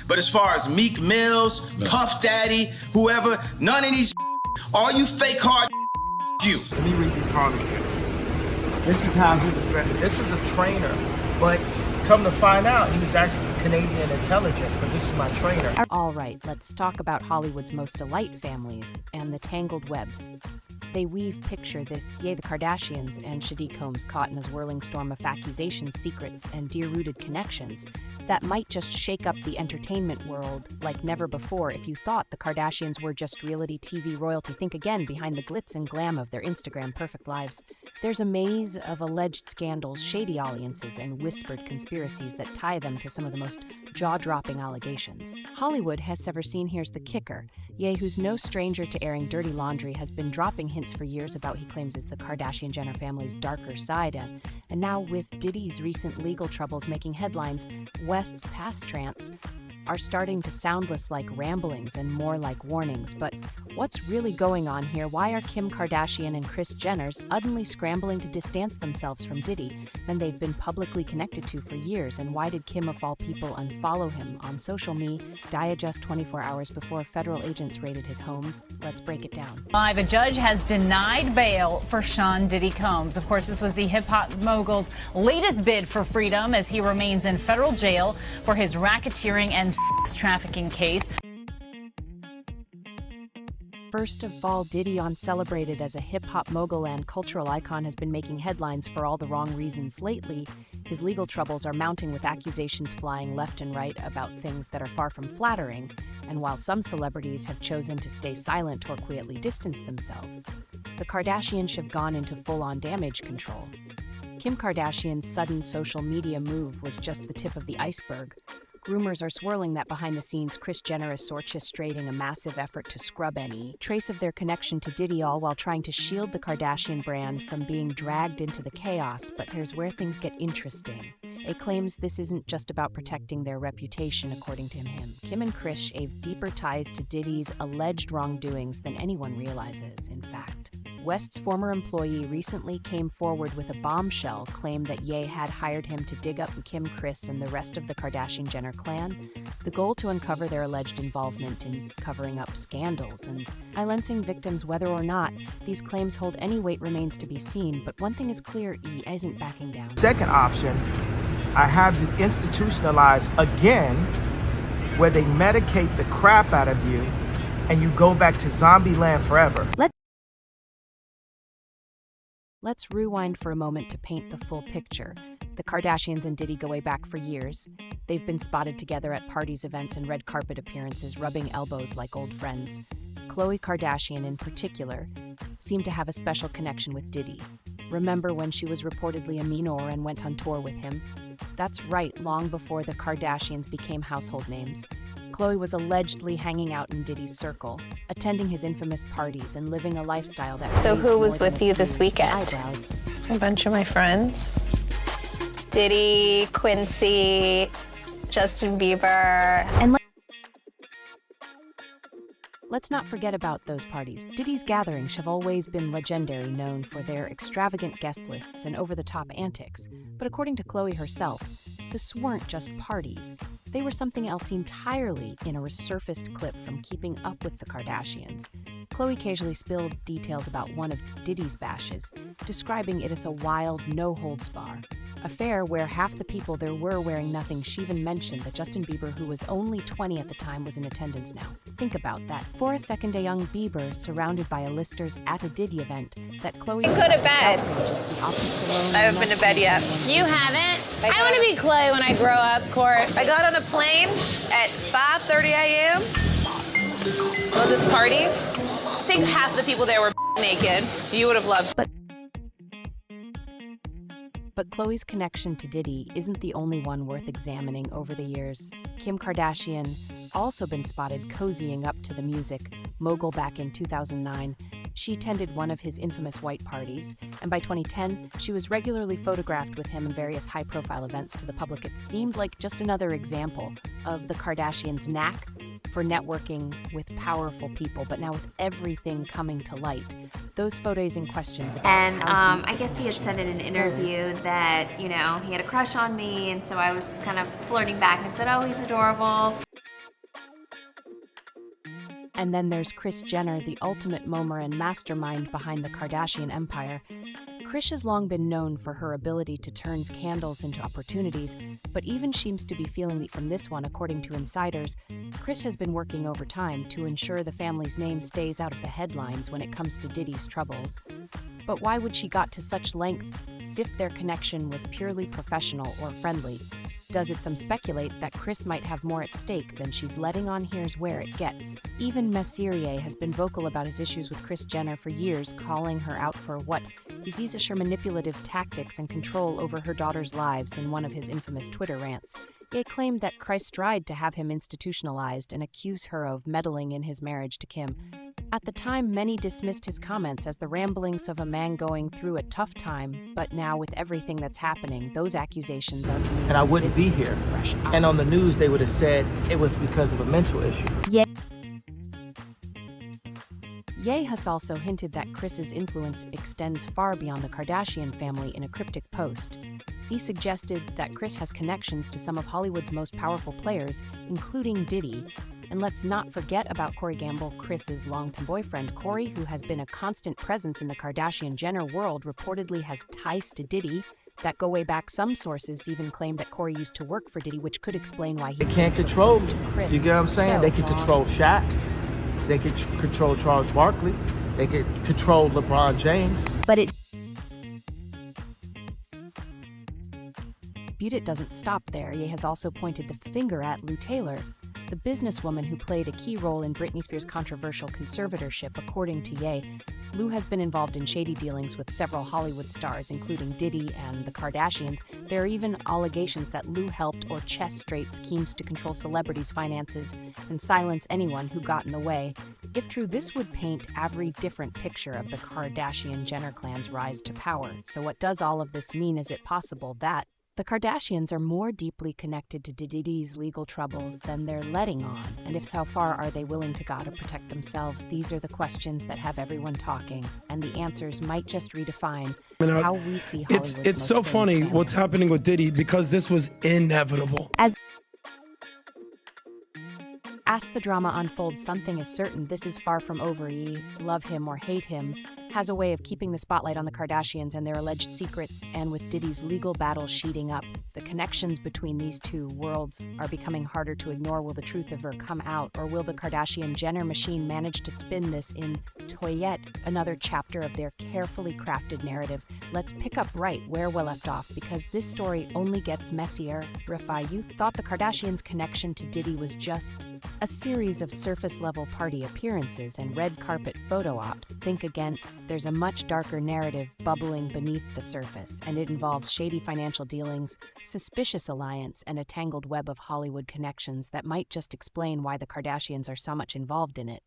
But as far as Meek Mills, Puff Daddy, whoever, none of these all you fake hard you. Let me read these harlequins. This is how he was written. This is a trainer, but come to find out, he was actually Canadian intelligence, but this is my trainer. All right, let's talk about Hollywood's most elite families and the tangled webs. They weave picture this, the Kardashians and Shadi Combs caught in a swirling storm of accusations, secrets, and dear-rooted connections that might just shake up the entertainment world like never before. If you thought the Kardashians were just reality TV royalty, think again. Behind the glitz and glam of their Instagram perfect lives, there's a maze of alleged scandals, shady alliances, and whispered conspiracies that tie them to some of the most jaw-dropping allegations Hollywood has ever seen. Here's the kicker. Ye, who's no stranger to airing dirty laundry, has been dropping hints for years about he claims is the Kardashian-Jenner family's darker side. And now with Diddy's recent legal troubles making headlines, West's past rants are starting to sound less like ramblings and more like warnings. But what's really going on here? Why are Kim Kardashian and Kris Jenner suddenly scrambling to distance themselves from Diddy, and they've been publicly connected to for years? And why did Kim, of all people, unfollow him on social media just 24 hours before federal agents raided his homes? Let's break it down. Live, a judge has denied bail for Sean Diddy Combs. Of course, this was the hip-hop mogul's latest bid for freedom as he remains in federal jail for his racketeering and sex trafficking case. First of all, Diddy, celebrated as a hip-hop mogul and cultural icon, has been making headlines for all the wrong reasons lately. His legal troubles are mounting, with accusations flying left and right about things that are far from flattering. And while some celebrities have chosen to stay silent or quietly distance themselves, the Kardashians have gone into full-on damage control. Kim Kardashian's sudden social media move was just the tip of the iceberg. Rumors are swirling that behind the scenes, Kris Jenner is orchestrating a massive effort to scrub any trace of their connection to Diddy, all while trying to shield the Kardashian brand from being dragged into the chaos. But here's where things get interesting. He claims this isn't just about protecting their reputation. According to him, Kim and Kris have deeper ties to Diddy's alleged wrongdoings than anyone realizes. In fact, West's former employee recently came forward with a bombshell claim that Ye had hired him to dig up Kim, Kris, and the rest of the Kardashian-Jenner clan, the goal to uncover their alleged involvement in covering up scandals and silencing victims. Whether or not these claims hold any weight remains to be seen, but one thing is clear, he isn't backing down. Second option, I have you institutionalized again, where they medicate the crap out of you and you go back to zombie land forever. Let's rewind for a moment to paint the full picture. The Kardashians and Diddy go way back for years. They've been spotted together at parties, events, and red carpet appearances, rubbing elbows like old friends. Khloe Kardashian, in particular, seemed to have a special connection with Diddy. Remember when she was reportedly a minor and went on tour with him? That's right, long before the Kardashians became household names. Khloe was allegedly hanging out in Diddy's circle, attending his infamous parties and living a lifestyle that... So who was with you this weekend? A bunch of my friends. Diddy, Quincy, Justin Bieber. And let's not forget about those parties. Diddy's gatherings have always been legendary, known for their extravagant guest lists and over-the-top antics. But according to Khloe herself, this weren't just parties. They were something else entirely, in a resurfaced clip from Keeping Up with the Kardashians. Khloe casually spilled details about one of Diddy's bashes, describing it as a wild, no-holds-bar affair where half the people there were wearing nothing. She even mentioned that Justin Bieber, who was only 20 at the time, was in attendance now. Think about that. For a second, a young Bieber surrounded by a-listers at a Diddy event that Khloe... Go to bed. I haven't been to bed yet. You haven't? I want to be Khloe when I grow up, Court. I got on a plane at 5:30 a.m. Well, this party, I think half the people there were naked. You would have loved it. But Khloe's connection to Diddy isn't the only one worth examining over the years. Kim Kardashian also been spotted cozying up to the music mogul back in 2009. She attended one of his infamous white parties, and by 2010, she was regularly photographed with him in various high-profile events to the public. It seemed like just another example of the Kardashians' knack for networking with powerful people, but now with everything coming to light, those photos and questions about and I guess he had said in an interview that, you know, he had a crush on me, and so I was kind of flirting back and said, oh, he's adorable. And then there's Kris Jenner, the ultimate momer and mastermind behind the Kardashian empire. Kris has long been known for her ability to turn scandals into opportunities, but even seems to be feeling it from this one, according to insiders. Kris has been working overtime to ensure the family's name stays out of the headlines when it comes to Diddy's troubles. But why would she got to such length, if their connection was purely professional or friendly? Does it some speculate that Kris might have more at stake than she's letting on? Here's where it gets. Even Messier has been vocal about his issues with Kris Jenner for years, calling her out for what he sees as her manipulative tactics and control over her daughter's lives in one of his infamous Twitter rants. He claimed that Kris tried to have him institutionalized and accuse her of meddling in his marriage to Kim. At the time, many dismissed his comments as the ramblings of a man going through a tough time, but now with everything that's happening, those accusations are being And I wouldn't be here. fresh And on the eyes. news, they would have said it was because of a mental issue. Ye has also hinted that Kris's influence extends far beyond the Kardashian family in a cryptic post. He suggested that Kris has connections to some of Hollywood's most powerful players, including Diddy. And let's not forget about Corey Gamble, Kris's longtime boyfriend. Corey, who has been a constant presence in the Kardashian-Jenner world, reportedly has ties to Diddy that go way back. Some sources even claim that Corey used to work for Diddy, which could explain why They he's can't been so control close me. to Kris You get what I'm saying? so They can long. control Shaq. They can control Charles Barkley. They can control LeBron James. But it doesn't stop there. Ye has also pointed the finger at Lou Taylor, the businesswoman who played a key role in Britney Spears' controversial conservatorship. According to Ye, Lou has been involved in shady dealings with several Hollywood stars, including Diddy and the Kardashians. There are even allegations that Lou helped or orchestrated schemes to control celebrities' finances and silence anyone who got in the way. If true, this would paint a very different picture of the Kardashian-Jenner clan's rise to power. So what does all of this mean? Is it possible that the Kardashians are more deeply connected to Diddy's legal troubles than they're letting on? And if so, how far are they willing to go to protect themselves? These are the questions that have everyone talking, and the answers might just redefine how we see Hollywood's It's most so famous funny family. what's happening with Diddy because this was inevitable. As the drama unfolds, something is certain: this is far from over. Ye, love him or hate him, has a way of keeping the spotlight on the Kardashians and their alleged secrets, and with Diddy's legal battle sheeting up, the connections between these two worlds are becoming harder to ignore. Will the truth ever come out, or will the Kardashian-Jenner machine manage to spin this into yet another chapter of their carefully crafted narrative? Let's pick up right where we left off, because this story only gets messier. Rafai, you thought the Kardashians' connection to Diddy was just a series of surface-level party appearances and red carpet photo ops. Think again. There's a much darker narrative bubbling beneath the surface, and it involves shady financial dealings, suspicious alliance, and a tangled web of Hollywood connections that might just explain why the Kardashians are so much involved in it.